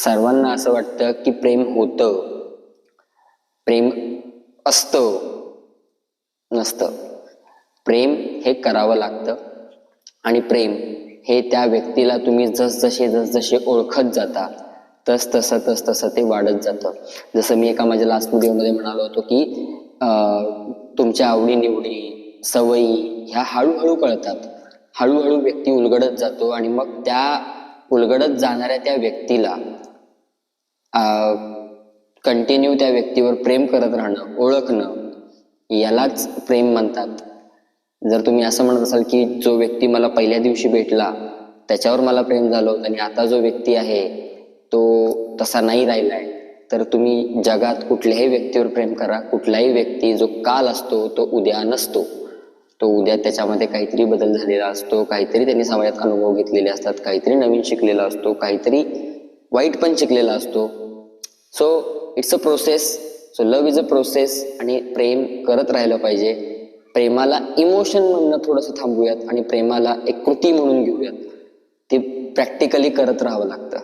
सर्वांना असं वाटतं की प्रेम होतं, प्रेम असतं, नसतं. प्रेम हे करावं लागतं आणि प्रेम हे त्या व्यक्तीला तुम्ही जसजसे ओळखत जाता तसतसं ते वाढत जातं. जसं मी एका माझ्या लास्ट व्हिडिओमध्ये म्हणालो होतो की तुमच्या आवडीनिवडी, सवयी ह्या हळूहळू कळतात. हळूहळू व्यक्ती उलगडत जातो आणि मग त्या उलगडत जाणाऱ्या त्या व्यक्तीला कंटिन्यू त्या व्यक्तीवर प्रेम करत राहणं, ओळखणं, यालाच प्रेम म्हणतात. जर तुम्ही असं म्हणत असाल की जो व्यक्ती मला पहिल्या दिवशी भेटला त्याच्यावर मला प्रेम झालं होतं आणि आता जो व्यक्ती आहे तो तसा नाही राहिलाय, तर तुम्ही जगात कुठल्याही व्यक्तीवर प्रेम करा. कुठलाही व्यक्ती जो काल असतो तो उद्या नसतो. तो उद्या त्याच्यामध्ये काहीतरी बदल झालेला असतो, काहीतरी त्यांनी समाजात अनुभव घेतलेले असतात, काहीतरी नवीन शिकलेला असतो, काहीतरी वाईट पण शिकलेला असतो. So it's a process. So love is a process आणि प्रेम करत राहिलं पाहिजे. प्रेमाला इमोशन म्हणणं थोडंसं थांबूयात आणि प्रेमाला एक कृती म्हणून घेऊयात. ते प्रॅक्टिकली करत राहावं लागतं.